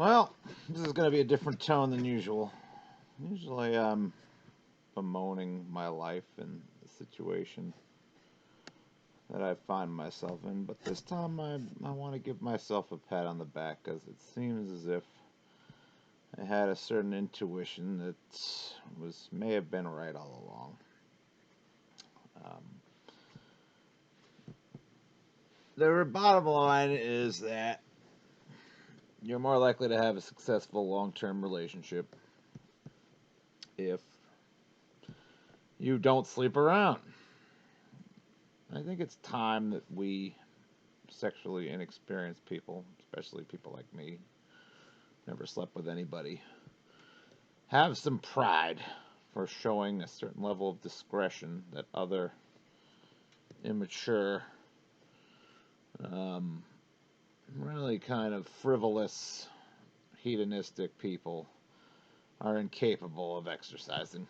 Well, this is going to be a different tone than usual. Usually I'm bemoaning my life and the situation that I find myself in, but this time I want to give myself a pat on the back because it seems as if I had a certain intuition that may have been right all along. Um, the bottom line is that you're more likely to have a successful long-term relationship if you don't sleep around. I think it's time that we sexually inexperienced people, especially people like me, never slept with anybody, have some pride for showing a certain level of discretion that other immature, um, really kind of frivolous, hedonistic people are incapable of exercising.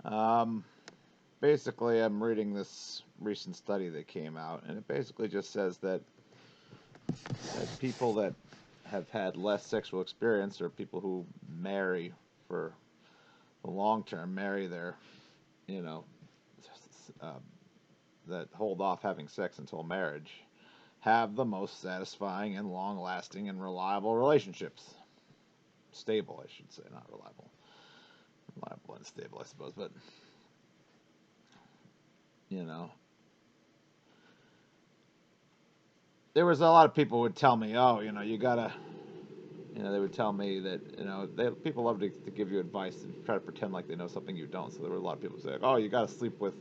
Um, Basically, I'm reading this recent study that came out, and it basically just says that people that have had less sexual experience or people who marry for the long term, marry their, you know, uh, that hold off having sex until marriage, have the most satisfying and long lasting and reliable relationships. Stable, I should say, not reliable. Reliable and stable, I suppose, but, you know, there was a lot of people who would tell me, oh, you gotta, they would tell me that, people love to give you advice and try to pretend like they know something you don't. So there were a lot of people who say, oh, you gotta sleep with,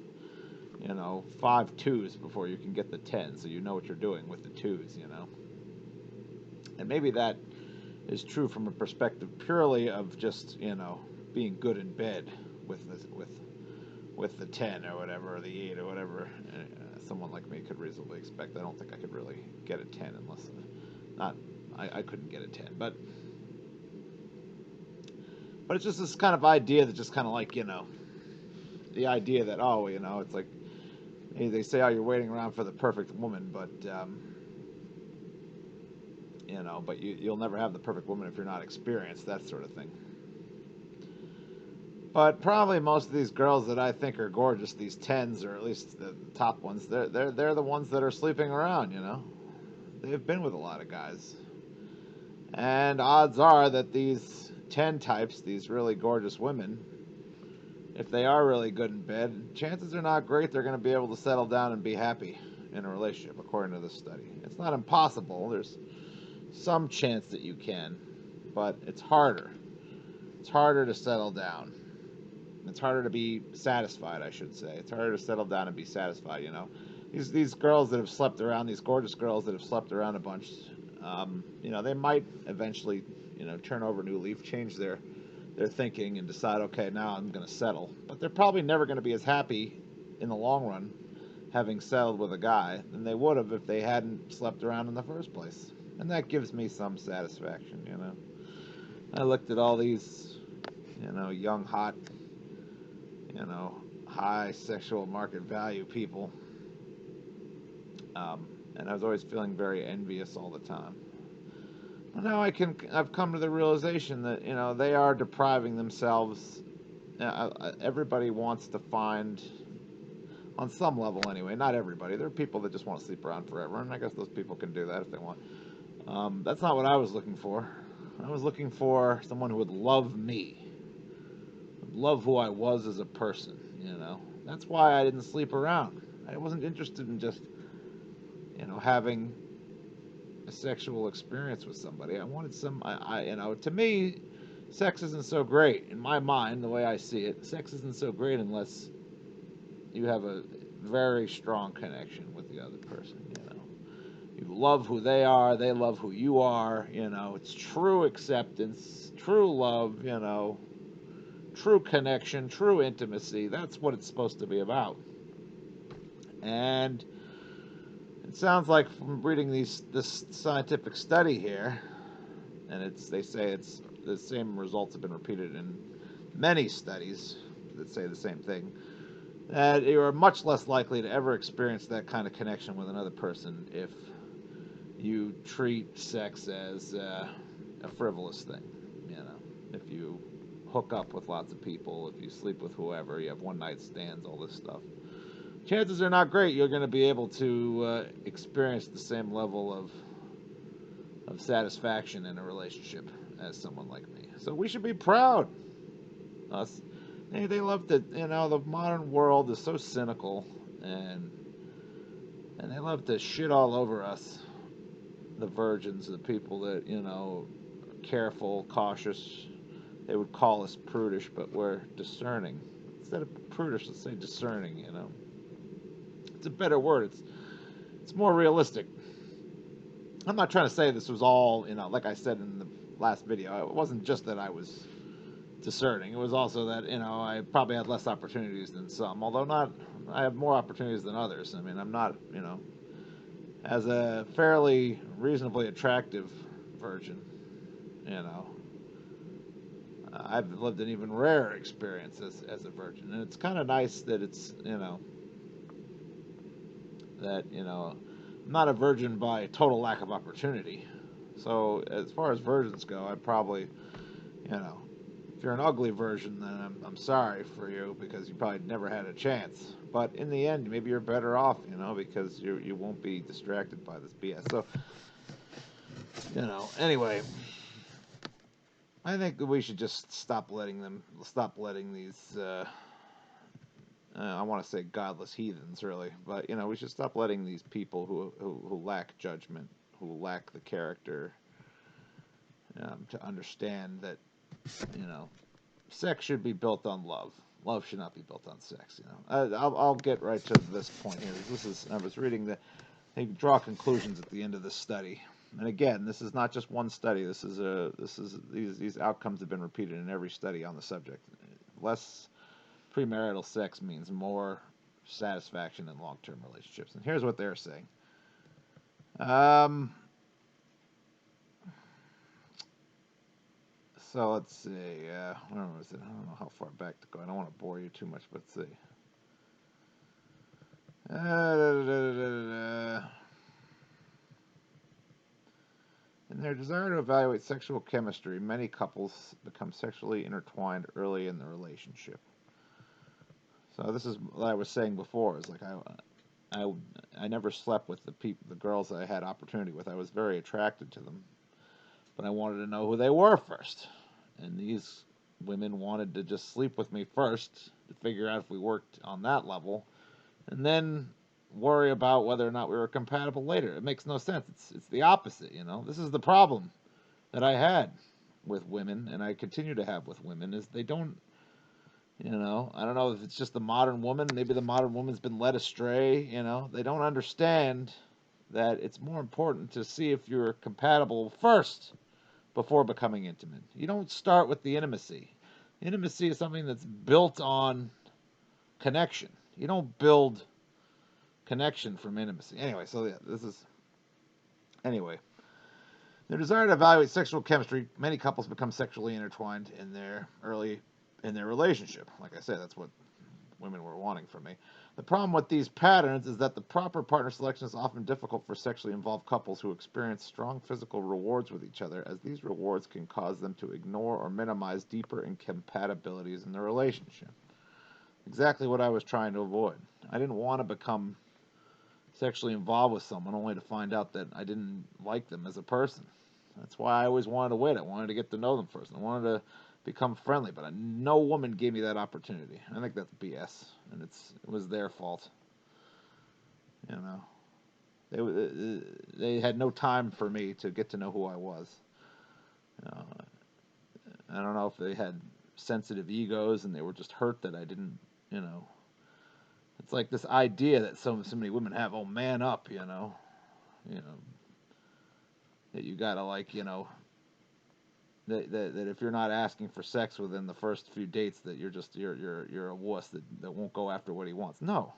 5 twos before you can get the 10, so you know what you're doing with the twos. And maybe that is true from a perspective purely of just, being good in bed with the 10 or whatever, or the 8 or whatever someone like me could reasonably expect. I don't think I could really get a 10 unless, not, I couldn't get a 10. But it's just this kind of idea that just kind of like, the idea that, oh, it's like, they say, oh, you're waiting around for the perfect woman, but you'll never have the perfect woman if you're not experienced, that sort of thing. But probably most of these girls that I think are gorgeous, these 10s, or at least the top ones, they're the ones that are sleeping around. They've been with a lot of guys. And odds are that these 10 types, these really gorgeous women, if they are really good in bed, chances are not great they're going to be able to settle down and be happy in a relationship, according to this study. It's not impossible. There's some chance that you can, but it's harder. It's harder to settle down. It's harder to be satisfied, I should say. It's harder to settle down and be satisfied. These girls that have slept around, these gorgeous girls that have slept around a bunch, they might eventually, turn over a new leaf, change their thinking, and decide, okay, now I'm going to settle. But they're probably never going to be as happy in the long run having settled with a guy than they would have if they hadn't slept around in the first place. And that gives me some satisfaction. I looked at all these, young, hot, high sexual market value people, and I was always feeling very envious all the time. But now I've come to the realization that, they are depriving themselves. Everybody wants to find, on some level anyway, not everybody. There are people that just want to sleep around forever, and I guess those people can do that if they want. That's not what I was looking for. I was looking for someone who would love me, would love who I was as a person. That's why I didn't sleep around. I wasn't interested in just, having a sexual experience with somebody. I wanted to me, sex isn't so great. In my mind, the way I see it, sex isn't so great unless you have a very strong connection with the other person. You love who they are, they love who you are, it's true acceptance, true love, true connection, true intimacy. That's what it's supposed to be about. And it sounds like from reading this scientific study here, and they say it's the same results have been repeated in many studies that say the same thing, that you are much less likely to ever experience that kind of connection with another person if you treat sex as a frivolous thing. You know, if you hook up with lots of people, if you sleep with whoever, you have one night stands, all this stuff. Chances are not great you're going to be able to experience the same level of satisfaction in a relationship as someone like me. So we should be proud. Us, they love to, the modern world is so cynical, and they love to shit all over us, the virgins, the people that, are careful, cautious. They would call us prudish, but we're discerning. Instead of prudish, let's say discerning, It's a better word. It's more realistic. I'm not trying to say this was all, like I said in the last video, it wasn't just that I was discerning. It was also that, I probably had less opportunities than some, although I have more opportunities than others. I mean, I'm not, as a fairly reasonably attractive virgin, I've lived an even rarer experience as a virgin. And it's kind of nice that it's, I'm not a virgin by total lack of opportunity. So as far as virgins go, I probably, if you're an ugly virgin, then I'm sorry for you because you probably never had a chance. But in the end, maybe you're better off, because you won't be distracted by this BS. So, anyway, I think that we should just stop letting these. I want to say godless heathens, really, but we should stop letting these people who lack judgment, who lack the character, to understand that sex should be built on love. Love should not be built on sex. I'll get right to this point here. I was reading they draw conclusions at the end of this study, and again, this is not just one study. These outcomes have been repeated in every study on the subject. Less premarital sex means more satisfaction in long-term relationships. And here's what they're saying. So let's see. Where was it? I don't know how far back to go. I don't want to bore you too much, but let's see. In their desire to evaluate sexual chemistry, many couples become sexually intertwined early in the relationship. So this is what I was saying before. Is like I never slept with the girls that I had opportunity with. I was very attracted to them, but I wanted to know who they were first. And these women wanted to just sleep with me first to figure out if we worked on that level, and then worry about whether or not we were compatible later. It makes no sense. It's the opposite. This is the problem that I had with women, and I continue to have with women, is they don't. I don't know if it's just the modern woman. Maybe the modern woman's been led astray. They don't understand that it's more important to see if you're compatible first before becoming intimate. You don't start with the intimacy. Intimacy is something that's built on connection. You don't build connection from intimacy. Anyway, so yeah, anyway. Their desire to evaluate sexual chemistry, many couples become sexually intertwined in their relationship. Like I said, that's what women were wanting from me. The problem with these patterns is that the proper partner selection is often difficult for sexually involved couples who experience strong physical rewards with each other, as these rewards can cause them to ignore or minimize deeper incompatibilities in the relationship. Exactly what I was trying to avoid. I didn't want to become sexually involved with someone only to find out that I didn't like them as a person. That's why I always wanted to wait. I wanted to get to know them first. I wanted to become friendly, but no woman gave me that opportunity. I think that's BS, and it was their fault. They had no time for me to get to know who I was. I don't know if they had sensitive egos and they were just hurt that I didn't. It's like this idea that so many women have. Oh, man up, that you gotta that if you're not asking for sex within the first few dates, that you're a wuss that won't go after what he wants. No,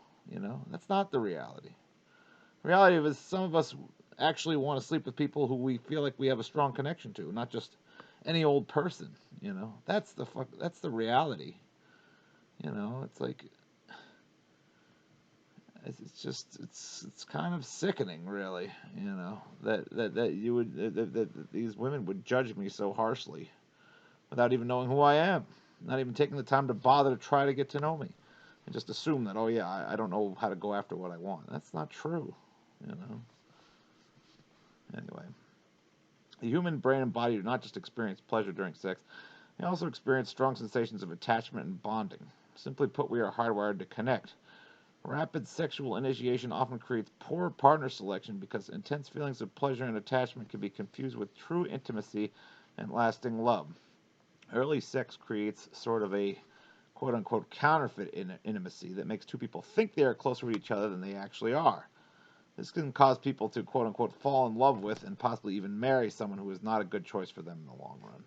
that's not the reality. The reality is some of us actually want to sleep with people who we feel like we have a strong connection to, not just any old person. That's the reality. It's like it's kind of sickening, really. That you would that these women would judge me so harshly without even knowing who I am, not even taking the time to bother to try to get to know me, and just assume that, oh yeah, I don't know how to go after what I want. That's not true, you know. Anyway, the human brain and body do not just experience pleasure during sex; they also experience strong sensations of attachment and bonding. Simply put, we are hardwired to connect. Rapid sexual initiation often creates poor partner selection because intense feelings of pleasure and attachment can be confused with true intimacy and lasting love. Early sex creates sort of a quote unquote counterfeit intimacy that makes two people think they are closer to each other than they actually are. This can cause people to quote unquote fall in love with and possibly even marry someone who is not a good choice for them in the long run.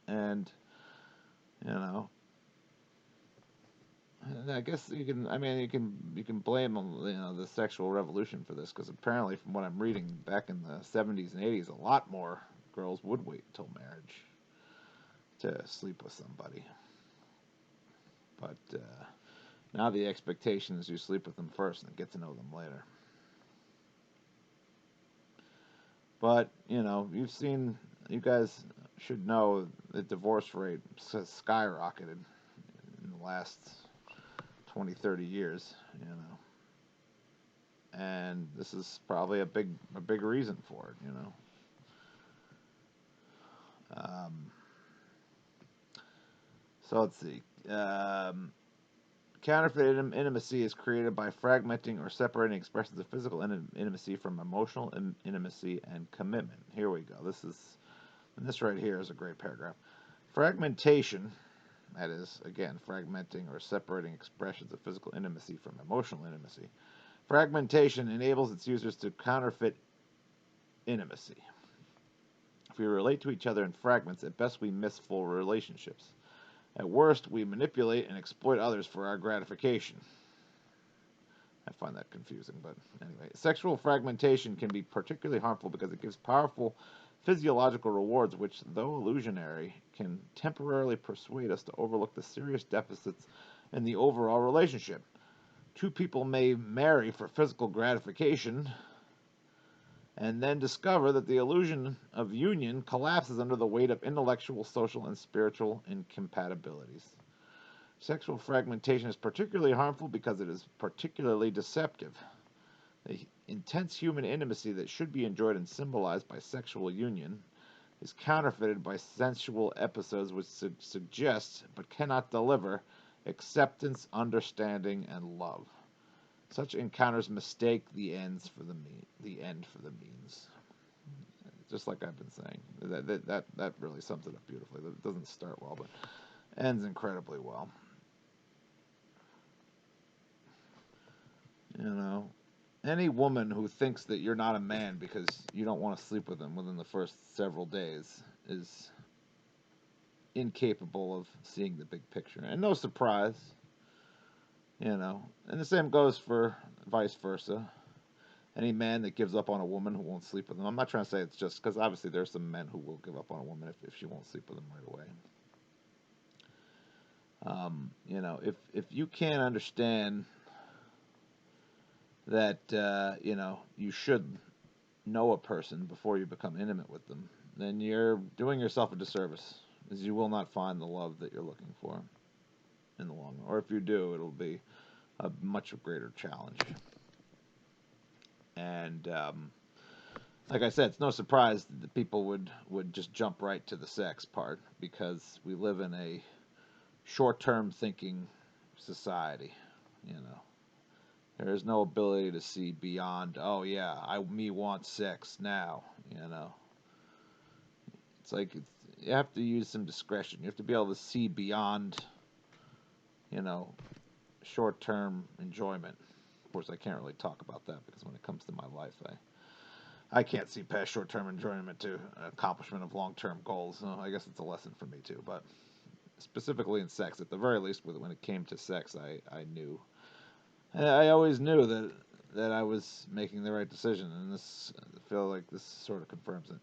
And, you know, I guess you can. I mean, you can blame the sexual revolution for this because apparently, from what I'm reading, back in the '70s and '80s, a lot more girls would wait until marriage to sleep with somebody. But now the expectation is you sleep with them first and get to know them later. But you guys should know the divorce rate has skyrocketed in the last 20, 30 years. And this is probably a big reason for it. Um, so let's see. Counterfeit intimacy is created by fragmenting or separating expressions of physical intimacy from emotional intimacy and commitment. Here we go. This right here is a great paragraph. Fragmentation, that is, again, fragmenting or separating expressions of physical intimacy from emotional intimacy. Fragmentation enables its users to counterfeit intimacy. If we relate to each other in fragments, at best we miss full relationships. At worst, we manipulate and exploit others for our gratification. I find that confusing, but anyway. Sexual fragmentation can be particularly harmful because it gives powerful physiological rewards which, though illusionary, can temporarily persuade us to overlook the serious deficits in the overall relationship. Two people may marry for physical gratification and then discover that the illusion of union collapses under the weight of intellectual, social, and spiritual incompatibilities. Sexual fragmentation is particularly harmful because it is particularly deceptive. The intense human intimacy that should be enjoyed and symbolized by sexual union is counterfeited by sensual episodes which suggest, but cannot deliver, acceptance, understanding, and love. Such encounters mistake the end for the means. Just like I've been saying, that really sums it up beautifully. It doesn't start well, but ends incredibly well. Any woman who thinks that you're not a man because you don't want to sleep with them within the first several days is incapable of seeing the big picture. And no surprise, And the same goes for vice versa. Any man that gives up on a woman who won't sleep with them. I'm not trying to say it's just because obviously there's some men who will give up on a woman if she won't sleep with them right away. If you can't understand that you should know a person before you become intimate with them, then you're doing yourself a disservice, as you will not find the love that you're looking for in the long run. Or if you do, it'll be a much greater challenge. And like I said, it's no surprise that people would just jump right to the sex part because we live in a short-term thinking society. There is no ability to see beyond. Oh yeah, me want sex now. It's like you have to use some discretion. You have to be able to see beyond. Short-term enjoyment. Of course, I can't really talk about that because when it comes to my life, I can't see past short-term enjoyment to accomplishment of long-term goals. So I guess it's a lesson for me too. But specifically in sex, at the very least, when it came to sex, I knew. I always knew that I was making the right decision, and I feel like this sort of confirms it.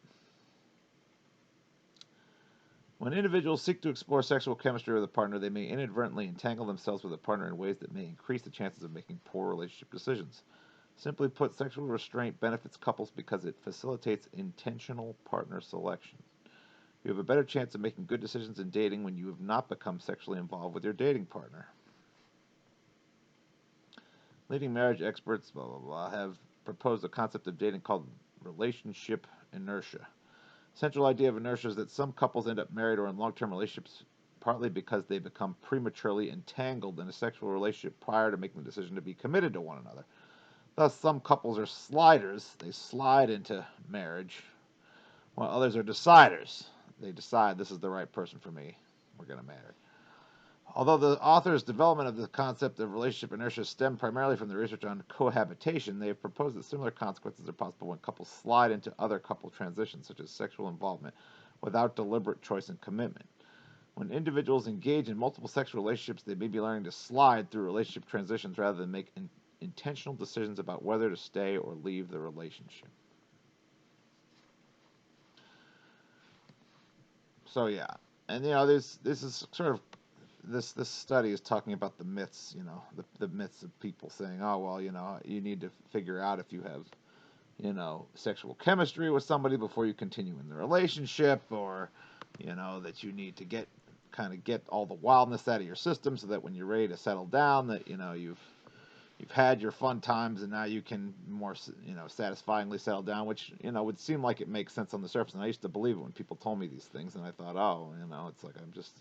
When individuals seek to explore sexual chemistry with a partner, they may inadvertently entangle themselves with a partner in ways that may increase the chances of making poor relationship decisions. Simply put, sexual restraint benefits couples because it facilitates intentional partner selection. You have a better chance of making good decisions in dating when you have not become sexually involved with your dating partner. Leading marriage experts, blah, blah, blah, have proposed a concept of dating called relationship inertia. Central idea of inertia is that some couples end up married or in long-term relationships partly because they become prematurely entangled in a sexual relationship prior to making the decision to be committed to one another. Thus, some couples are sliders. They slide into marriage, while others are deciders. They decide this is the right person for me. We're going to marry. Although the author's development of the concept of relationship inertia stemmed primarily from the research on cohabitation, they have proposed that similar consequences are possible when couples slide into other couple transitions, such as sexual involvement, without deliberate choice and commitment. When individuals engage in multiple sexual relationships, they may be learning to slide through relationship transitions rather than make intentional decisions about whether to stay or leave the relationship. So yeah, and this is sort of this study is talking about the myths, the myths of people saying, oh well, you need to figure out if you have, sexual chemistry with somebody before you continue in the relationship, or, that you need to get all the wildness out of your system so that when you're ready to settle down, that you've had your fun times and now you can more satisfyingly settle down, which would seem like it makes sense on the surface. And I used to believe it when people told me these things, and I thought, oh, it's like I'm just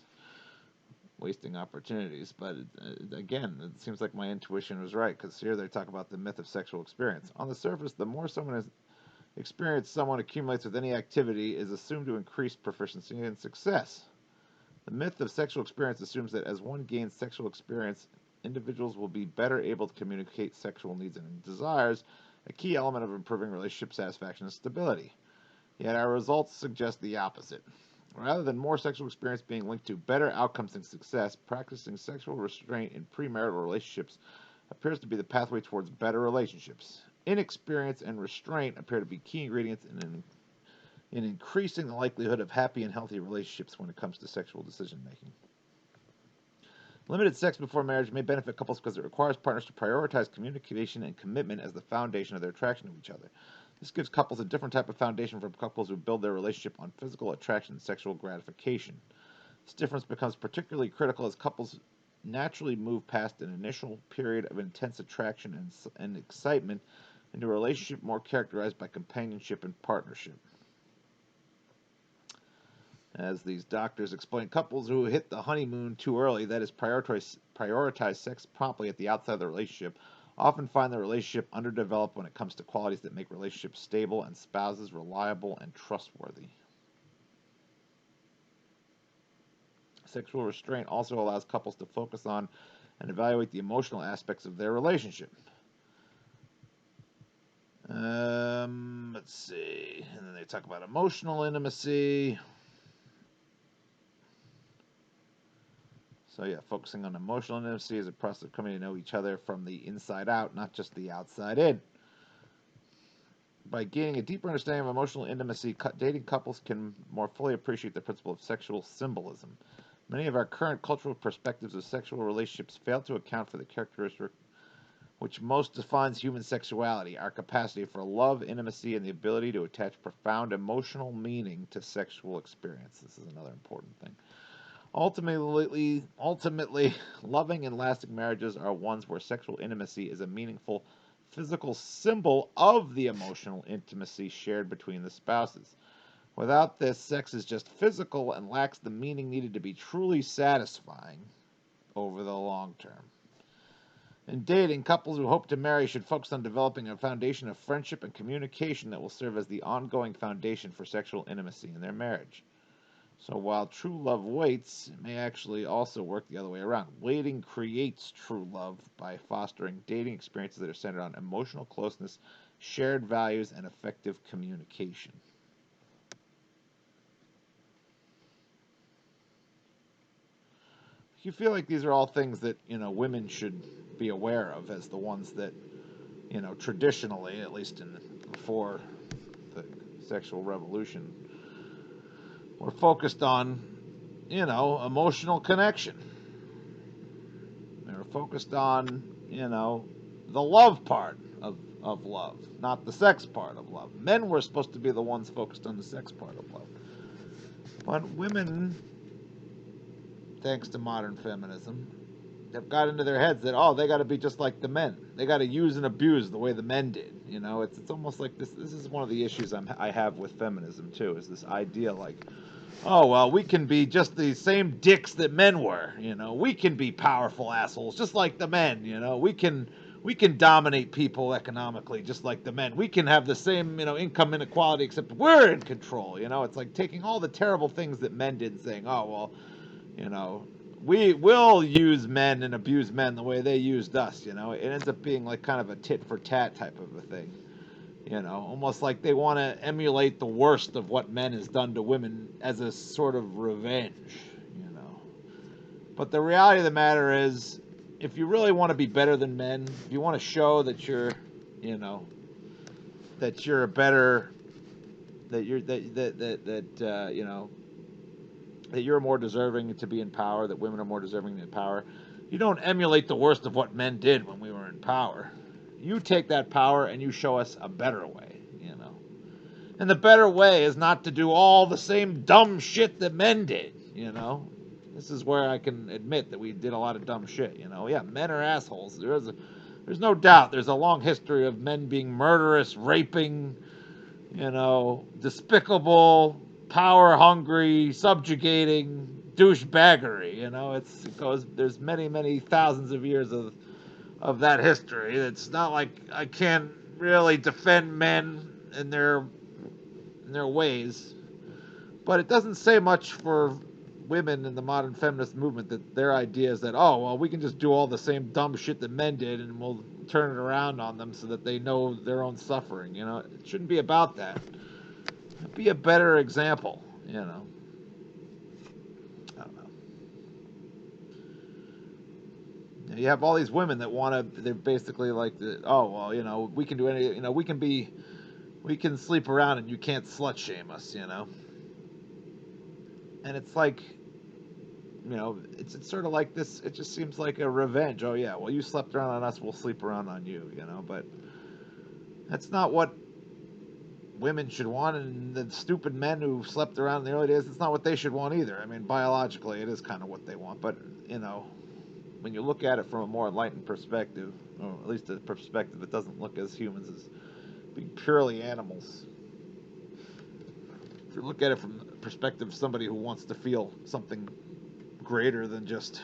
wasting opportunities. But again, it seems like my intuition was right, because here they talk about the myth of sexual experience. On the surface, the more someone has experienced someone accumulates with any activity is assumed to increase proficiency and success. The myth of sexual experience assumes that as one gains sexual experience, individuals will be better able to communicate sexual needs and desires, a key element of improving relationship satisfaction and stability. Yet our results suggest the opposite. Rather than more sexual experience being linked to better outcomes and success, practicing sexual restraint in premarital relationships appears to be the pathway towards better relationships. Inexperience and restraint appear to be key ingredients in increasing the likelihood of happy and healthy relationships when it comes to sexual decision making. Limited sex before marriage may benefit couples because it requires partners to prioritize communication and commitment as the foundation of their attraction to each other. This gives couples a different type of foundation from couples who build their relationship on physical attraction and sexual gratification. This difference becomes particularly critical as couples naturally move past an initial period of intense attraction and excitement into a relationship more characterized by companionship and partnership. As these doctors explain, couples who hit the honeymoon too early, that is, prioritize sex promptly at the outset of the relationship, often find the relationship underdeveloped when it comes to qualities that make relationships stable and spouses reliable and trustworthy. Sexual restraint also allows couples to focus on and evaluate the emotional aspects of their relationship. Let's see. And then they talk about emotional intimacy. So yeah, focusing on emotional intimacy is a process of coming to know each other from the inside out, not just the outside in. By gaining a deeper understanding of emotional intimacy, dating couples can more fully appreciate the principle of sexual symbolism. Many of our current cultural perspectives of sexual relationships fail to account for the characteristic which most defines human sexuality, our capacity for love, intimacy, and the ability to attach profound emotional meaning to sexual experience. This is another important thing. Ultimately, loving and lasting marriages are ones where sexual intimacy is a meaningful physical symbol of the emotional intimacy shared between the spouses. Without this, sex is just physical and lacks the meaning needed to be truly satisfying over the long term. In dating, couples who hope to marry should focus on developing a foundation of friendship and communication that will serve as the ongoing foundation for sexual intimacy in their marriage. So while true love waits, it may actually also work the other way around. Waiting creates true love by fostering dating experiences that are centered on emotional closeness, shared values, and effective communication. You feel like these are all things that, women should be aware of as the ones that, traditionally, at least before the sexual revolution, were focused on emotional connection. They were focused on, the love part of love, not the sex part of love. Men were supposed to be the ones focused on the sex part of love. But women, thanks to modern feminism, have got into their heads that, oh, they got to be just like the men. They got to use and abuse the way the men did. It's almost like this. This is one of the issues I have with feminism too. Is this idea like, oh well, we can be just the same dicks that men were. We can be powerful assholes just like the men. We can dominate people economically just like the men. We can have the same income inequality except we're in control. It's like taking all the terrible things that men did and saying, oh well, you know, we will use men and abuse men the way they used us. It ends up being like kind of a tit for tat type of a thing. Almost like they want to emulate the worst of what men has done to women as a sort of revenge. You know, but the reality of the matter is, if you really want to be better than men, if you want to show that you know, that you're a better, that you're that you're more deserving to be in power, that women are more deserving in power. You don't emulate the worst of what men did when we were in power. You take that power and you show us a better way. And the better way is not to do all the same dumb shit that men did. This is where I can admit that we did a lot of dumb shit. Yeah, men are assholes. There's no doubt. There's a long history of men being murderous, raping, despicable, power hungry, subjugating douchebaggery. It goes. There's many, many thousands of years of that history. It's not like I can't really defend men in their ways, but it doesn't say much for women in the modern feminist movement that their idea is that, oh well, we can just do all the same dumb shit that men did and we'll turn it around on them so that they know their own suffering. It shouldn't be about that. Be a better example. I don't know. You have all these women that want to. They're basically like, oh well, we can do any. We can sleep around and you can't slut shame us. And it's like, it's sort of like this. It just seems like a revenge. Oh yeah, well you slept around on us, we'll sleep around on you. But that's not what women should want, and the stupid men who slept around in the early days, it's not what they should want either. I mean, biologically, it is kind of what they want, but, when you look at it from a more enlightened perspective, or at least a perspective that doesn't look as humans as being purely animals, if you look at it from the perspective of somebody who wants to feel something greater than just,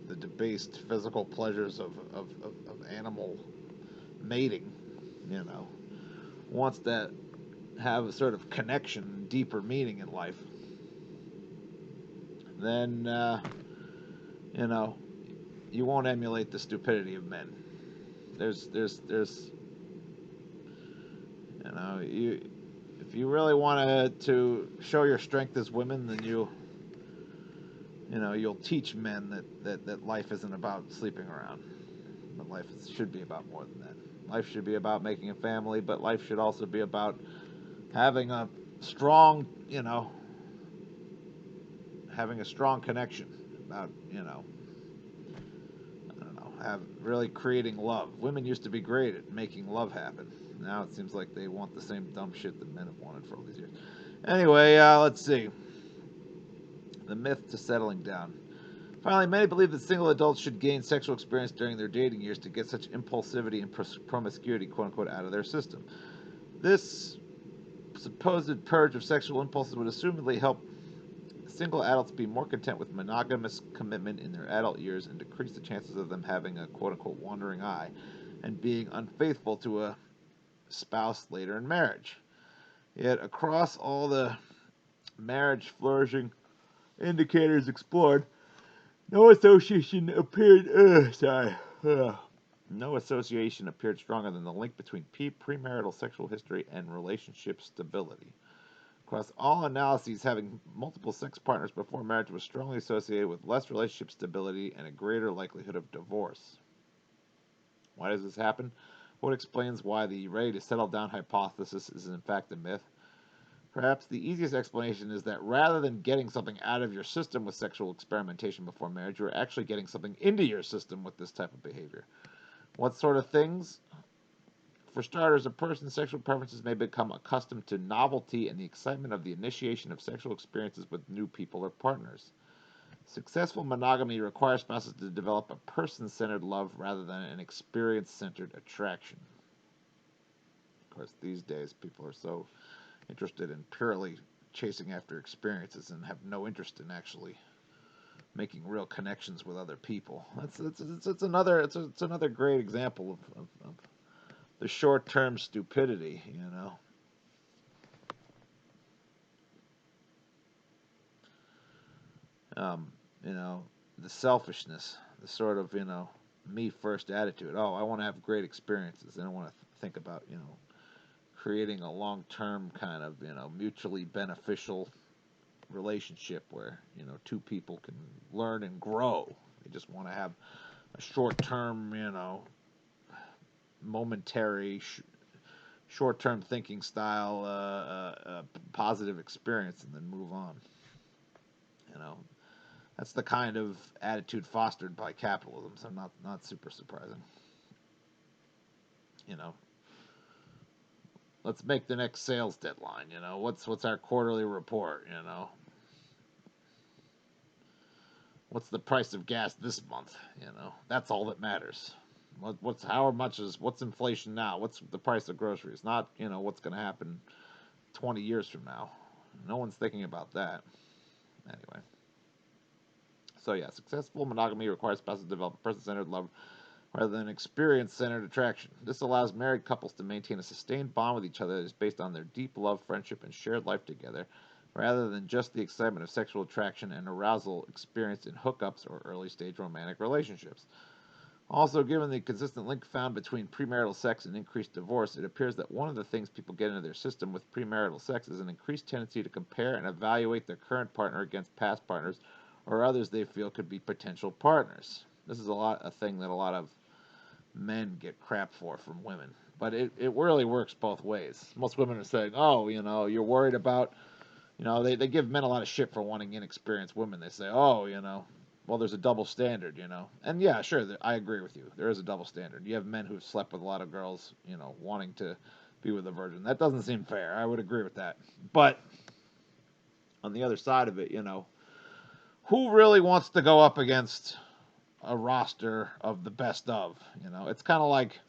the debased physical pleasures of animal mating, wants to have a sort of connection, deeper meaning in life, then, you won't emulate the stupidity of men. There's, if you really want to show your strength as women, then you'll teach men that life isn't about sleeping around. That life should be about more than that. Life should be about making a family, but life should also be about having a strong, having a strong connection. About, I don't know, have really creating love. Women used to be great at making love happen. Now it seems like they want the same dumb shit that men have wanted for all these years. Anyway, let's see. The myth to settling down. Finally, many believe that single adults should gain sexual experience during their dating years to get such impulsivity and promiscuity, quote-unquote, out of their system. This supposed purge of sexual impulses would assumedly help single adults be more content with monogamous commitment in their adult years and decrease the chances of them having a, quote-unquote, wandering eye and being unfaithful to a spouse later in marriage. Yet, across all the marriage flourishing indicators explored, no association appeared. No association appeared stronger than the link between premarital sexual history and relationship stability. Across all analyses, having multiple sex partners before marriage was strongly associated with less relationship stability and a greater likelihood of divorce. Why does this happen? What explains why the ready to settle down hypothesis is in fact a myth? Perhaps the easiest explanation is that rather than getting something out of your system with sexual experimentation before marriage, you're actually getting something into your system with this type of behavior. What sort of things? For starters, a person's sexual preferences may become accustomed to novelty and the excitement of the initiation of sexual experiences with new people or partners. Successful monogamy requires spouses to develop a person centered love rather than an experience centered attraction. Of course, these days people are so interested in purely chasing after experiences and have no interest in actually making real connections with other people. It's another great example of the short term stupidity, you know. Um, you know, the selfishness, the sort of, me first attitude. Oh, I want to have great experiences. I don't want to think about, creating a long term kind of, mutually beneficial relationship where, two people can learn and grow. They just want to have a short term, momentary, short term thinking style, positive experience and then move on. You know, that's the kind of attitude fostered by capitalism, so not super surprising. You know, let's make the next sales deadline. What's our quarterly report? What's the price of gas this month? That's all that matters. What's inflation now? What's the price of groceries? Not what's going to happen 20 years from now. No one's thinking about that. Anyway, so yeah, successful monogamy requires spouses to develop a person-centered love rather than experience-centered attraction. This allows married couples to maintain a sustained bond with each other that is based on their deep love, friendship, and shared life together, rather than just the excitement of sexual attraction and arousal experienced in hookups or early-stage romantic relationships. Also, given the consistent link found between premarital sex and increased divorce, it appears that one of the things people get into their system with premarital sex is an increased tendency to compare and evaluate their current partner against past partners or others they feel could be potential partners. This is a thing that a lot of men get crap for from women. But it really works both ways. Most women are saying, oh, you're worried about, they give men a lot of shit for wanting inexperienced women. They say, oh, well, there's a double standard, And yeah, sure, I agree with you. There is a double standard. You have men who've slept with a lot of girls, wanting to be with a virgin. That doesn't seem fair. I would agree with that. But on the other side of it, who really wants to go up against a roster of the best of? It's kind of like,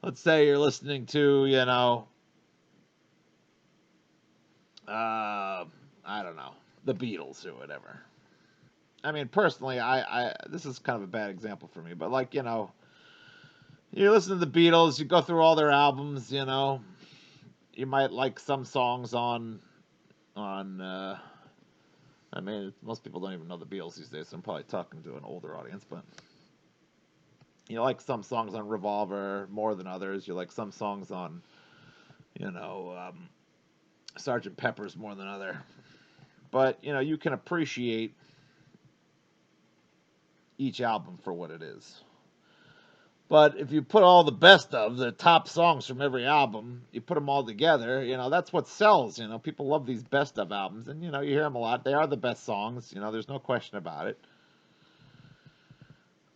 let's say you're listening to, I don't know, the Beatles or whatever. I mean, personally, I this is kind of a bad example for me, but like, you listen to the Beatles, you go through all their albums, you might like some songs on. I mean, most people don't even know the Beatles these days, so I'm probably talking to an older audience, but you like some songs on Revolver more than others. You like some songs on, you know, um, Sergeant Pepper's more than other. But you can appreciate each album for what it is. But if you put all the best of the top songs from every album, you put them all together, that's what sells. People love these best of albums, and you hear them a lot. They are the best songs. There's no question about it.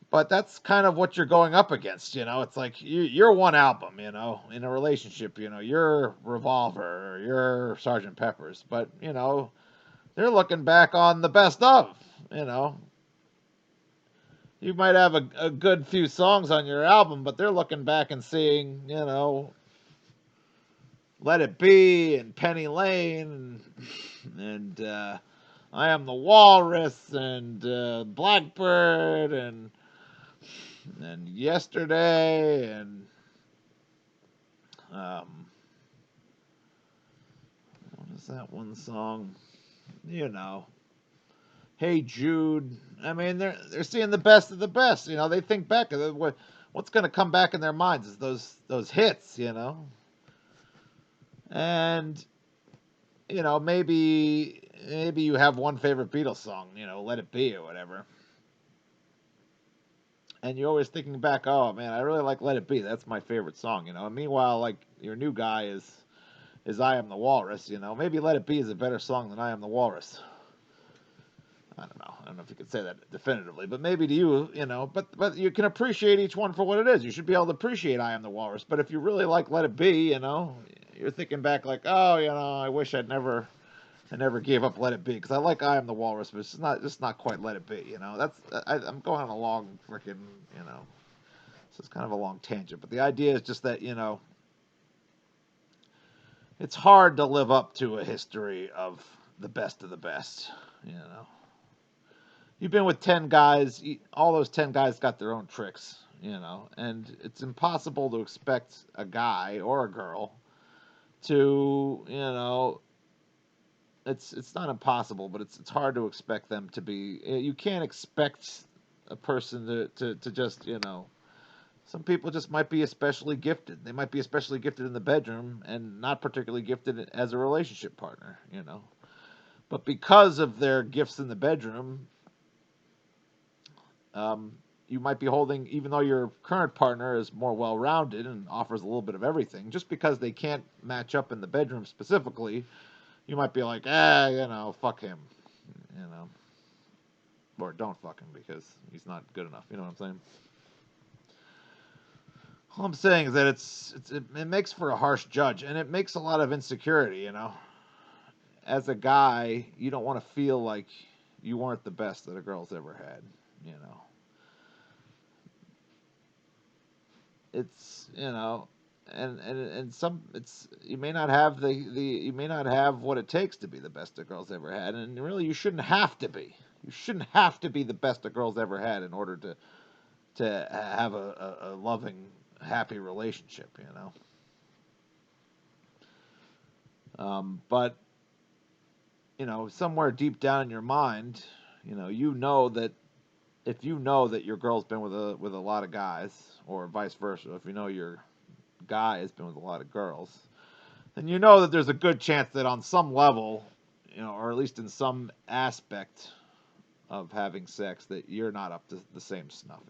But that's kind of what you're going up against. It's like you're one album. In a relationship, you're Revolver or you're Sergeant Pepper's. But they're looking back on the best of. You know, you might have a good few songs on your album, but they're looking back and seeing, Let It Be and Penny Lane and I Am the Walrus and Blackbird and Yesterday and um, what is that one song? Hey Jude. I mean, they're seeing the best of the best. They think back of what's going to come back in their minds is those hits. And maybe you have one favorite Beatles song, Let It Be or whatever. And you're always thinking back, oh man, I really like Let It Be. That's my favorite song. And meanwhile, like your new guy is is I Am the Walrus, you know. Maybe Let It Be is a better song than I Am the Walrus. I don't know. I don't know if you could say that definitively, but maybe to you, you know, but you can appreciate each one for what it is. You should be able to appreciate I Am the Walrus. But if you really like Let It Be, you know, you're thinking back like, oh, you know, I wish I never gave up Let It Be, because I like I Am the Walrus, but it's just not quite Let It Be, you know. I'm going on a long freaking, you know, so it's kind of a long tangent. But the idea is just that, you know, it's hard to live up to a history of the best of the best, you know. You've been with 10 guys, all those 10 guys got their own tricks, you know, and it's impossible to expect a guy or a girl to, you know, it's not impossible, but it's hard to expect them to be. You can't expect a person to just, you know. Some people just might be especially gifted. They might be especially gifted in the bedroom and not particularly gifted as a relationship partner, you know. But because of their gifts in the bedroom, you might be holding, even though your current partner is more well-rounded and offers a little bit of everything, just because they can't match up in the bedroom specifically, you might be like, you know, fuck him, you know, or don't fuck him because he's not good enough. You know what I'm saying? All I'm saying is that it makes for a harsh judge, and it makes a lot of insecurity. You know, as a guy, you don't want to feel like you weren't the best that a girl's ever had. You know, it's, you know, and some, it's, you may not have you may not have what it takes to be the best a girl's ever had, and really you shouldn't have to be. You shouldn't have to be the best a girl's ever had in order to have a loving, happy relationship. You know, but you know, somewhere deep down in your mind, you know that if you know that your girl's been with a lot of guys, or vice versa, if you know your guy has been with a lot of girls, then you know that there's a good chance that on some level, or at least in some aspect of having sex, that you're not up to the same snuff.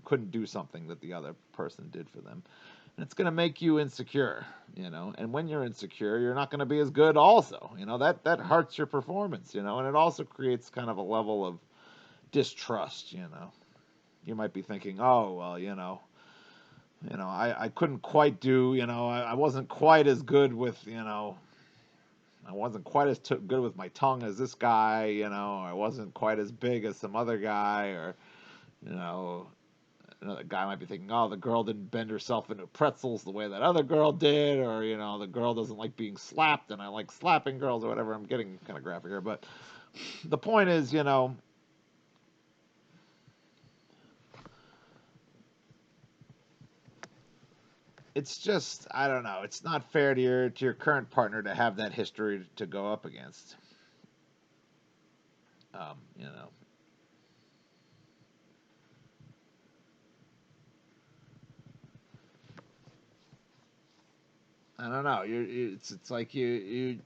Couldn't do something that the other person did for them. And it's going to make you insecure, and when you're insecure, you're not going to be as good also. That hurts your performance, and it also creates kind of a level of distrust. You might be thinking, oh, well, I couldn't quite do, I wasn't quite as good with, I wasn't quite as good with my tongue as this guy, or I wasn't quite as big as some other guy, or, another guy might be thinking, oh, the girl didn't bend herself into pretzels the way that other girl did, or, the girl doesn't like being slapped and I like slapping girls, or whatever. I'm getting kind of graphic here, but the point is, it's just, I don't know. It's not fair to your current partner to have that history to go up against. Um, you know. I don't know. It's like you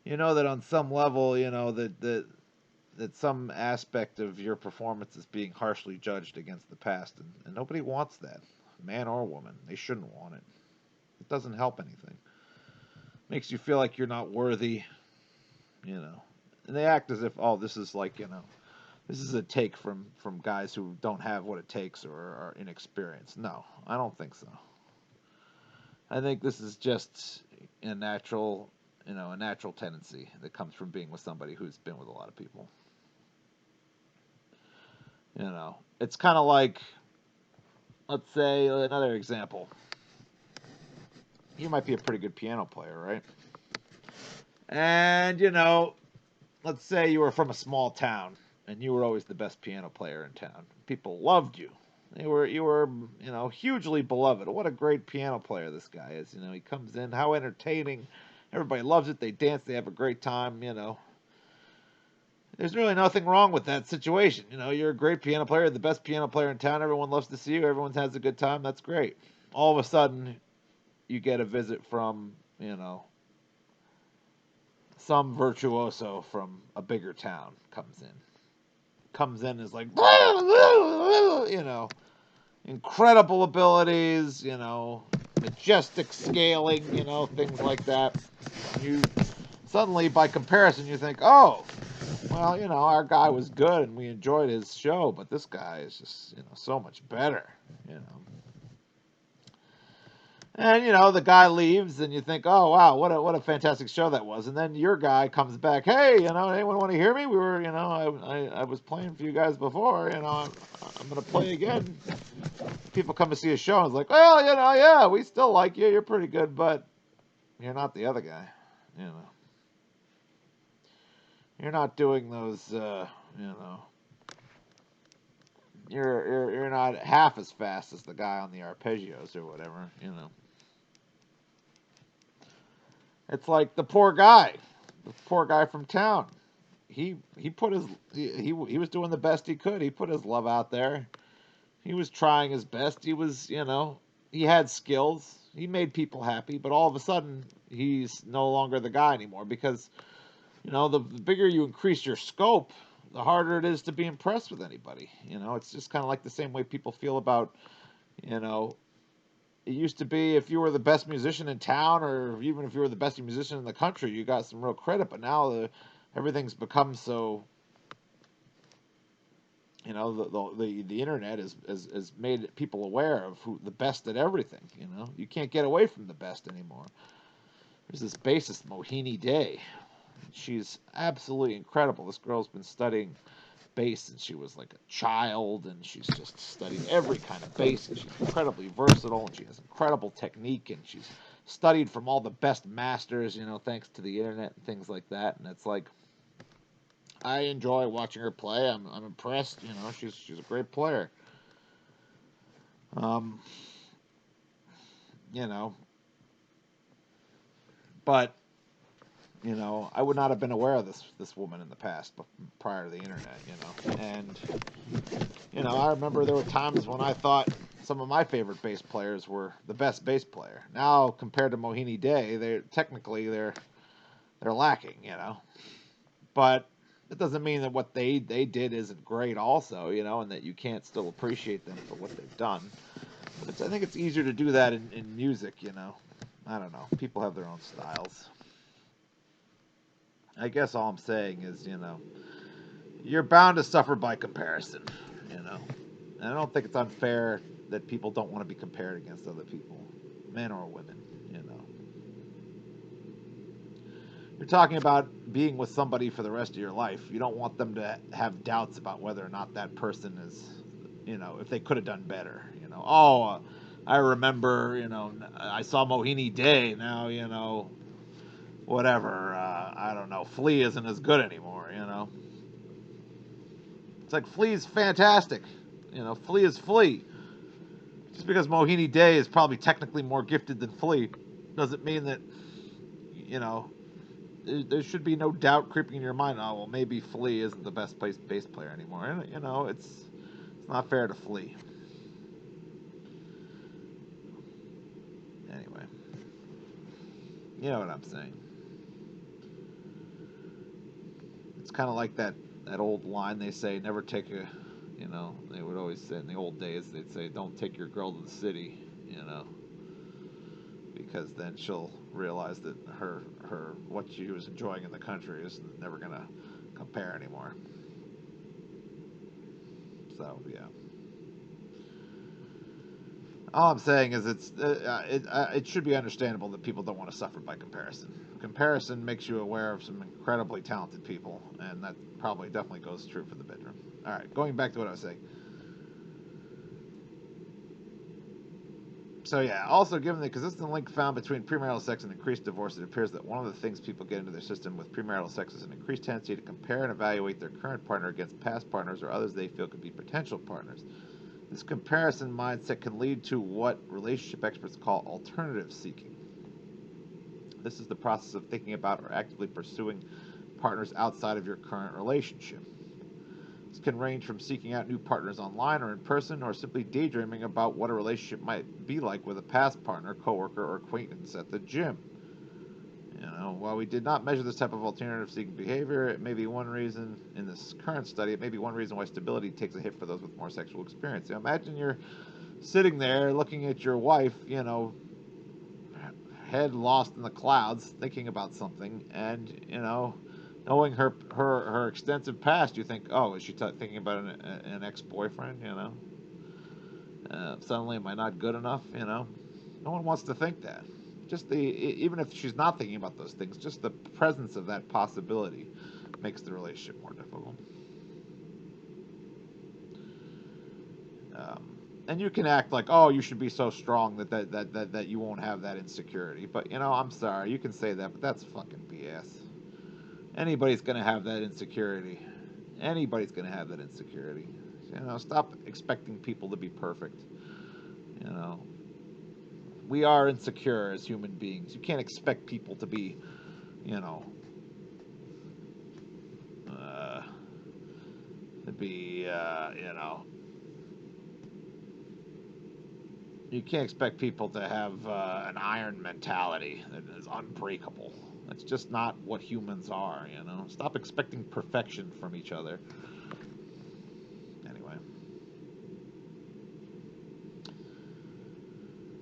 know that on some level, that some aspect of your performance is being harshly judged against the past, and nobody wants that, man or woman. They shouldn't want it. It doesn't help anything. Makes you feel like you're not worthy, And they act as if, oh, this is like, this is a take from guys who don't have what it takes or are inexperienced. No, I don't think so. I think this is just a natural, a natural tendency that comes from being with somebody who's been with a lot of people. It's kind of like, let's say, another example. You might be a pretty good piano player, right? And, let's say you were from a small town and you were always the best piano player in town. People loved you. You were, hugely beloved. What a great piano player this guy is. He comes in, how entertaining. Everybody loves it. They dance. They have a great time. There's really nothing wrong with that situation. You're a great piano player, the best piano player in town. Everyone loves to see you. Everyone has a good time. That's great. All of a sudden, you get a visit from, some virtuoso from a bigger town comes in is like, incredible abilities, majestic scaling, things like that. You suddenly, by comparison, you think, oh, well, our guy was good and we enjoyed his show, but this guy is just, so much better, you know. And the guy leaves, and you think, "Oh wow, what a fantastic show that was." And then your guy comes back, "Hey, anyone want to hear me? We were, I was playing for you guys before. I'm gonna play again." People come to see a show, and it's like, "Well, yeah, we still like you. You're pretty good, but you're not the other guy. You know, you're not doing those. You know, you're not half as fast as the guy on the arpeggios or whatever. You know." It's like the poor guy from town. He put his he was doing the best he could. He put his love out there. He was trying his best. He was, he had skills. He made people happy, but all of a sudden he's no longer the guy anymore because, the bigger you increase your scope, the harder it is to be impressed with anybody. It's just kind of like the same way people feel about, you know, it used to be if you were the best musician in town or even if you were the best musician in the country, you got some real credit. But now everything's become so. The internet has made people aware of who the best at everything. You can't get away from the best anymore. There's this bassist Mohini Day. She's absolutely incredible. This girl's been studying bass since she was like a child, and she's just studied every kind of bass, and she's incredibly versatile, and she has incredible technique, and she's studied from all the best masters, thanks to the internet and things like that. And it's like I enjoy watching her play. I'm impressed. She's a great player. Um, you know, but I would not have been aware of this woman in the past, prior to the internet. And I remember there were times when I thought some of my favorite bass players were the best bass player. Now, compared to Mohini Day, they're lacking. But it doesn't mean that what they did isn't great, also. And that you can't still appreciate them for what they've done. But I think it's easier to do that in music. I don't know. People have their own styles. I guess all I'm saying is, you're bound to suffer by comparison, And I don't think it's unfair that people don't want to be compared against other people, men or women. You're talking about being with somebody for the rest of your life. You don't want them to have doubts about whether or not that person is, if they could have done better. Oh, I remember, I saw Mohini Day. Now, whatever. I don't know. Flea isn't as good anymore. It's like Flea's fantastic. Flea is Flea. Just because Mohini Day is probably technically more gifted than Flea doesn't mean that, you know, there should be no doubt creeping in your mind. Oh, well, maybe Flea isn't the best bass player anymore. And, it's not fair to Flea. Anyway, you know what I'm saying. It's kind of like that old line they say, never take a, they would always say in the old days, they'd say, don't take your girl to the city, because then she'll realize that her what she was enjoying in the country is never going to compare anymore. So, yeah. All I'm saying is it should be understandable that people don't want to suffer by comparison. Comparison makes you aware of some incredibly talented people, and that probably definitely goes true for the bedroom. All right, going back to what I was saying. So yeah, also given the consistent link found between premarital sex and increased divorce, it appears that one of the things people get into their system with premarital sex is an increased tendency to compare and evaluate their current partner against past partners or others they feel could be potential partners. This comparison mindset can lead to what relationship experts call alternative seeking. This is the process of thinking about or actively pursuing partners outside of your current relationship. This can range from seeking out new partners online or in person, or simply daydreaming about what a relationship might be like with a past partner, coworker, or acquaintance at the gym. While we did not measure this type of alternative seeking behavior, it may be one reason, in this current study, it may be one reason why stability takes a hit for those with more sexual experience. Imagine you're sitting there looking at your wife, head lost in the clouds, thinking about something, and knowing her extensive past, you think, oh, is she thinking about an ex-boyfriend? Suddenly, am I not good enough? No one wants to think that. Just even if she's not thinking about those things, just the presence of that possibility makes the relationship more difficult. And you can act like, oh, you should be so strong that you won't have that insecurity. But I'm sorry, you can say that, but that's fucking BS. Anybody's gonna have that insecurity. Anybody's gonna have that insecurity. Stop expecting people to be perfect. You know, we are insecure as human beings. You can't expect people to be, you know, uh, to be, you can't expect people to have an iron mentality that is unbreakable. That's just not what humans are. Stop expecting perfection from each other. Anyway.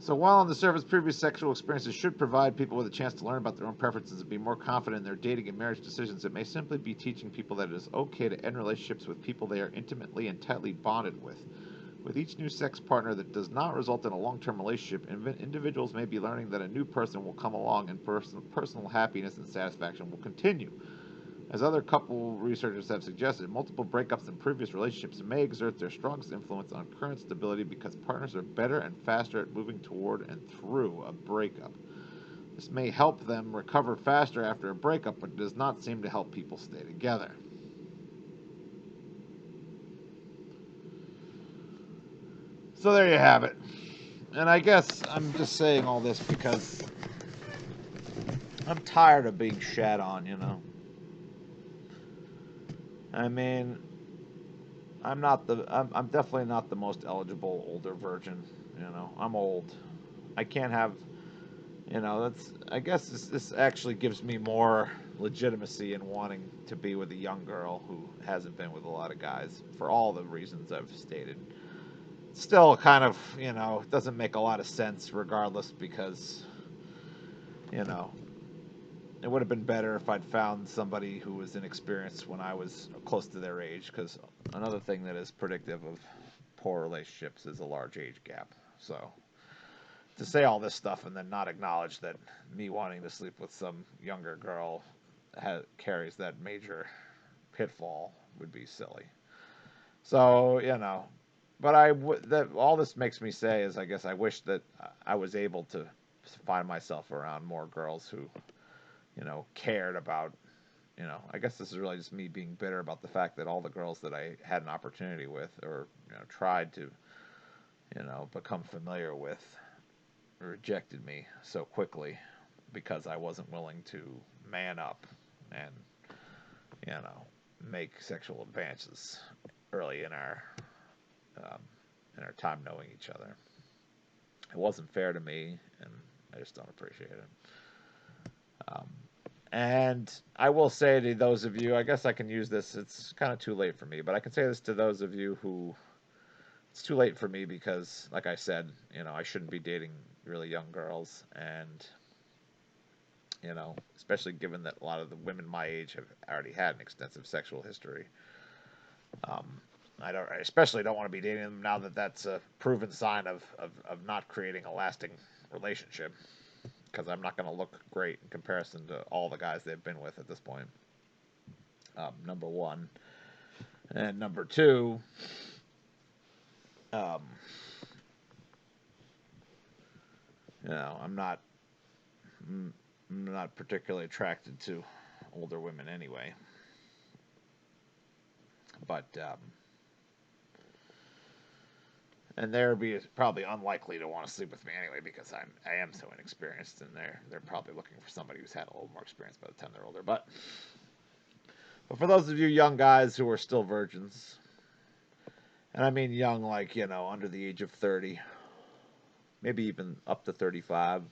So while on the surface, previous sexual experiences should provide people with a chance to learn about their own preferences and be more confident in their dating and marriage decisions, it may simply be teaching people that it is okay to end relationships with people they are intimately and tightly bonded with. With each new sex partner that does not result in a long-term relationship, individuals may be learning that a new person will come along and personal happiness and satisfaction will continue. As other couple researchers have suggested, multiple breakups in previous relationships may exert their strongest influence on current stability because partners are better and faster at moving toward and through a breakup. This may help them recover faster after a breakup, but does not seem to help people stay together. So there you have it. And I guess I'm just saying all this because I'm tired of being shat on. I mean, I'm definitely not the most eligible older virgin. I'm old. I can't have. I guess this actually gives me more legitimacy in wanting to be with a young girl who hasn't been with a lot of guys for all the reasons I've stated. Still kind of, it doesn't make a lot of sense regardless because, you know, it would have been better if I'd found somebody who was inexperienced when I was close to their age, because another thing that is predictive of poor relationships is a large age gap. So to say all this stuff and then not acknowledge that me wanting to sleep with some younger girl carries that major pitfall would be silly. So, but all this makes me say is, I guess I wish that I was able to find myself around more girls who, cared about, I guess this is really just me being bitter about the fact that all the girls that I had an opportunity with or, tried to, become familiar with rejected me so quickly because I wasn't willing to man up and, make sexual advances early um, in our time knowing each other. It wasn't fair to me, and I just don't appreciate it. And I will say to those of you, I guess I can use this, it's kind of too late for me, but I can say this to those of you who, it's too late for me because, like I said, I shouldn't be dating really young girls, and, especially given that a lot of the women my age have already had an extensive sexual history. I especially don't want to be dating them now that that's a proven sign of not creating a lasting relationship, because I'm not going to look great in comparison to all the guys they've been with at this point. Number one. And number two, I'm not particularly attracted to older women anyway. But and they're probably unlikely to want to sleep with me anyway because I am so inexperienced, and they're probably looking for somebody who's had a little more experience by the time they're older. But for those of you young guys who are still virgins, and I mean young like under the age of 30, maybe even up to 35,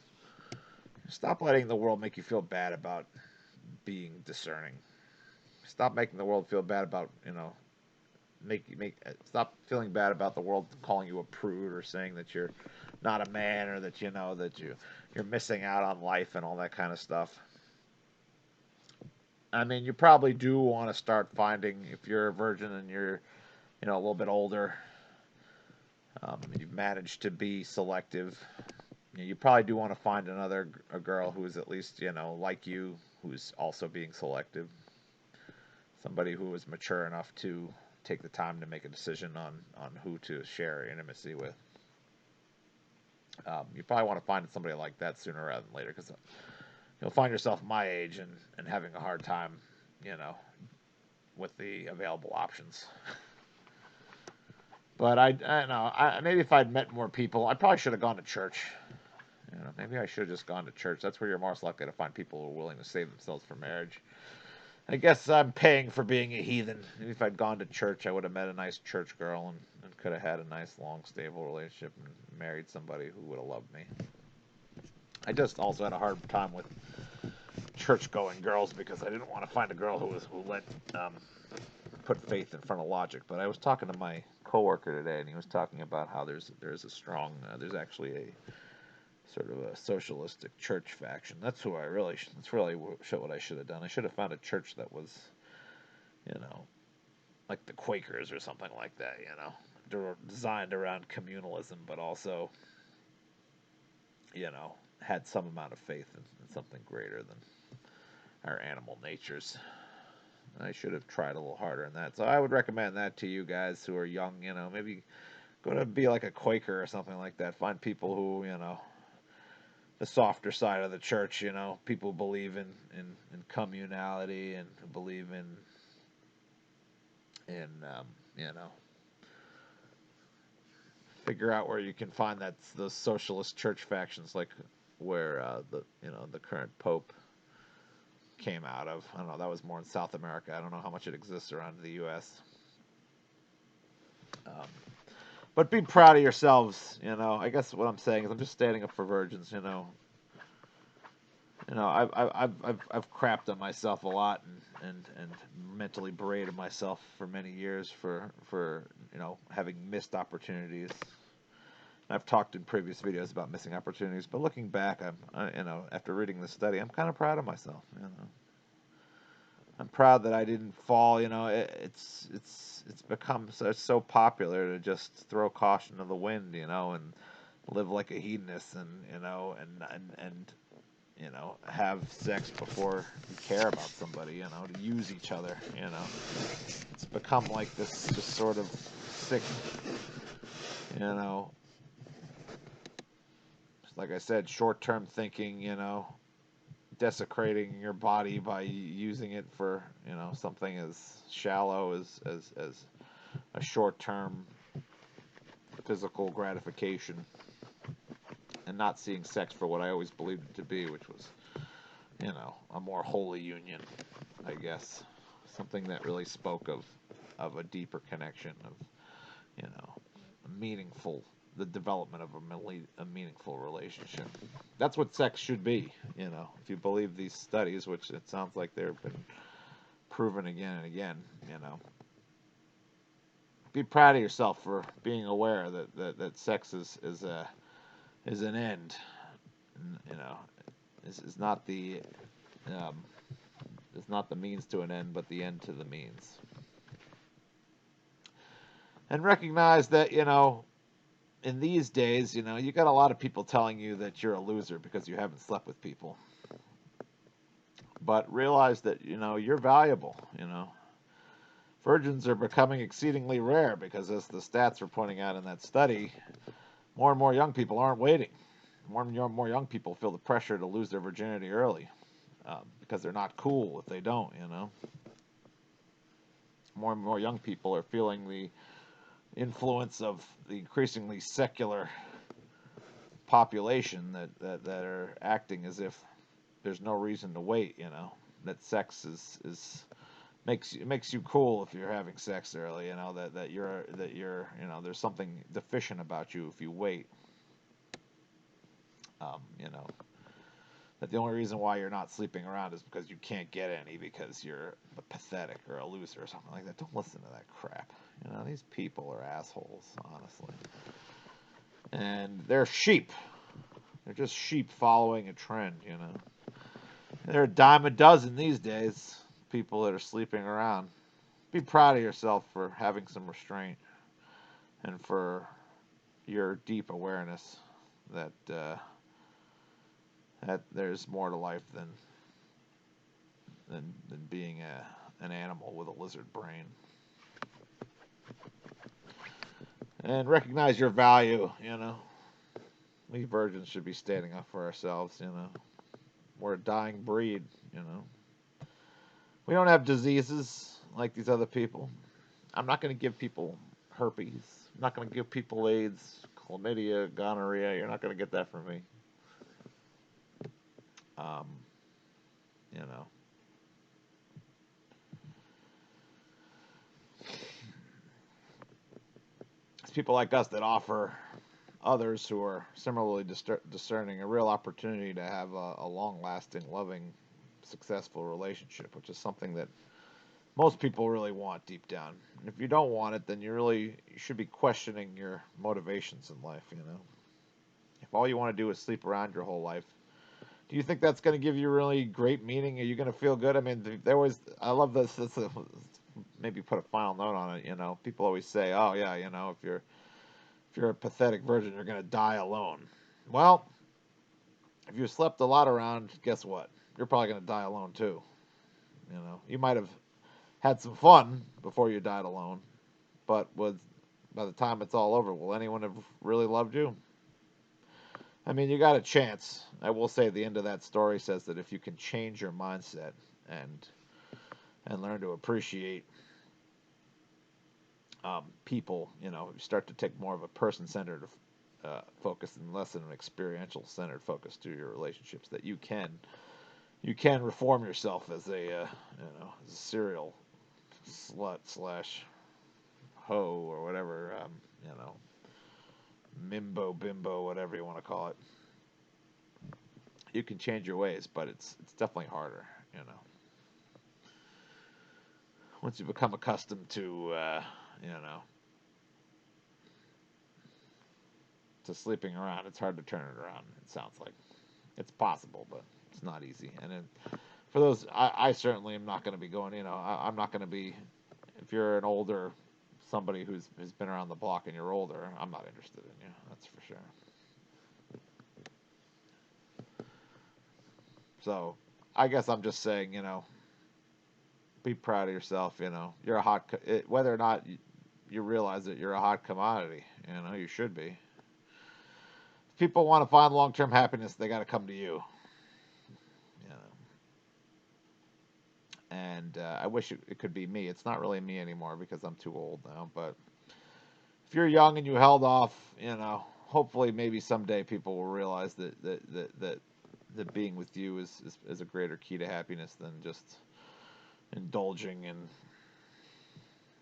stop letting the world make you feel bad about being discerning. Stop making the world feel bad about stop feeling bad about the world calling you a prude or saying that you're not a man or that that you're missing out on life and all that kind of stuff. I mean, you probably do want to start finding, if you're a virgin and you're a little bit older, you've managed to be selective. You probably do want to find a girl who's at least like you, who's also being selective. Somebody who is mature enough to take the time to make a decision on who to share intimacy with. You probably want to find somebody like that sooner rather than later, because you'll find yourself my age and having a hard time, with the available options. But I don't know. Maybe if I'd met more people, I probably should have gone to church. Maybe I should have just gone to church. That's where you're most likely to find people who are willing to save themselves for marriage. I guess I'm paying for being a heathen. Maybe if I'd gone to church, I would have met a nice church girl and could have had a nice, long, stable relationship and married somebody who would have loved me. I just also had a hard time with church-going girls because I didn't want to find a girl who put faith in front of logic. But I was talking to my coworker today, and he was talking about how there's actually a sort of a socialistic church faction. That's really what I should have done. I should have found a church that was, like the Quakers or something like that, designed around communalism, but also, had some amount of faith in something greater than our animal natures. I should have tried a little harder in that. So I would recommend that to you guys who are young, maybe go to be like a Quaker or something like that. Find people who, the softer side of the church, people who believe in communality and who believe in figure out where you can find those socialist church factions, like where the current Pope came out of. I don't know, that was more in South America. I don't know how much it exists around the U.S. But be proud of yourselves. I guess what I'm saying is I'm just standing up for virgins. I've crapped on myself a lot and mentally berated myself for many years for having missed opportunities. I've talked in previous videos about missing opportunities, but looking back, after reading this study, I'm kind of proud of myself. I'm proud that I didn't fall. It's become so popular to just throw caution to the wind, and live like a hedonist, and have sex before you care about somebody, to use each other, It's become like this just sort of sick, like I said, short-term thinking, desecrating your body by using it for, something as shallow as a short-term physical gratification, and not seeing sex for what I always believed it to be, which was, a more holy union, I guess. Something that really spoke of a deeper connection, of, the development of a meaningful relationship. That's what sex should be, if you believe these studies, which it sounds like they've been proven again and again, Be proud of yourself for being aware that sex is an end. Is not the means to an end, but the end to the means. And recognize that in these days, you got a lot of people telling you that you're a loser because you haven't slept with people. But realize that you're valuable. Virgins are becoming exceedingly rare because, as the stats were pointing out in that study, more and more young people aren't waiting. More and more young people feel the pressure to lose their virginity early because they're not cool if they don't, More and more young people are feeling the influence of the increasingly secular population that are acting as if there's no reason to wait, that sex makes you cool if you're having sex early, that you're there's something deficient about you if you wait. That the only reason why you're not sleeping around is because you can't get any because you're pathetic or a loser or something like that. Don't listen to that crap. You know, these people are assholes, honestly. And they're sheep. They're just sheep following a trend, you know. They're a dime a dozen these days, people that are sleeping around. Be proud of yourself for having some restraint and for your deep awareness that that there's more to life than being an animal with a lizard brain. And recognize your value, you know. We virgins should be standing up for ourselves, you know. We're a dying breed, you know. We don't have diseases like these other people. I'm not going to give people herpes. I'm not going to give people AIDS, chlamydia, gonorrhea. You're not going to get that from me. Um, you know. It's people like us that offer others who are similarly discerning a real opportunity to have a long-lasting, loving, successful relationship, which is something that most people really want deep down. And if you don't want it, then you should be questioning your motivations in life, you know. If all you want to do is sleep around your whole life, do you think that's going to give you really great meaning? Are you going to feel good? I mean, I love this, maybe put a final note on it, you know. People always say, oh, yeah, you know, if you're a pathetic virgin, you're going to die alone. Well, if you slept a lot around, guess what? You're probably going to die alone too. You know, you might have had some fun before you died alone, but by the time it's all over, will anyone have really loved you? I mean, you got a chance. I will say the end of that story says that if you can change your mindset and learn to appreciate people, you know, you start to take more of a person-centered focus and less an experiential-centered focus to your relationships, that you can reform yourself as as a serial slut slash hoe or whatever, you know, mimbo, bimbo, whatever you want to call it. You can change your ways, but it's definitely harder, you know. Once you become accustomed to, you know, to sleeping around, it's hard to turn it around. It sounds like it's possible, but it's not easy. And for those, I certainly am not going to be going. You know, I'm not going to be. If you're an older somebody who's been around the block and you're older, I'm not interested in you. That's for sure. So, I guess I'm just saying, you know, be proud of yourself. You know, you're a whether or not you realize that you're a hot commodity. You know, you should be. If people want to find long-term happiness, they got to come to you. You know, and I wish it could be me. It's not really me anymore because I'm too old now. But if you're young and you held off, you know, hopefully maybe someday people will realize that being with you is a greater key to happiness than just indulging in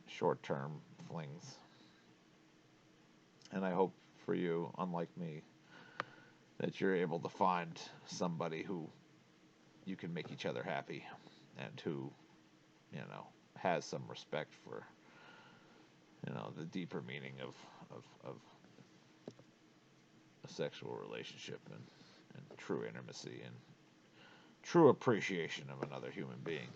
short-term flings. And I hope for you, unlike me, that you're able to find somebody who you can make each other happy and who, you know, has some respect for, you know, the deeper meaning of a sexual relationship and true intimacy and true appreciation of another human being.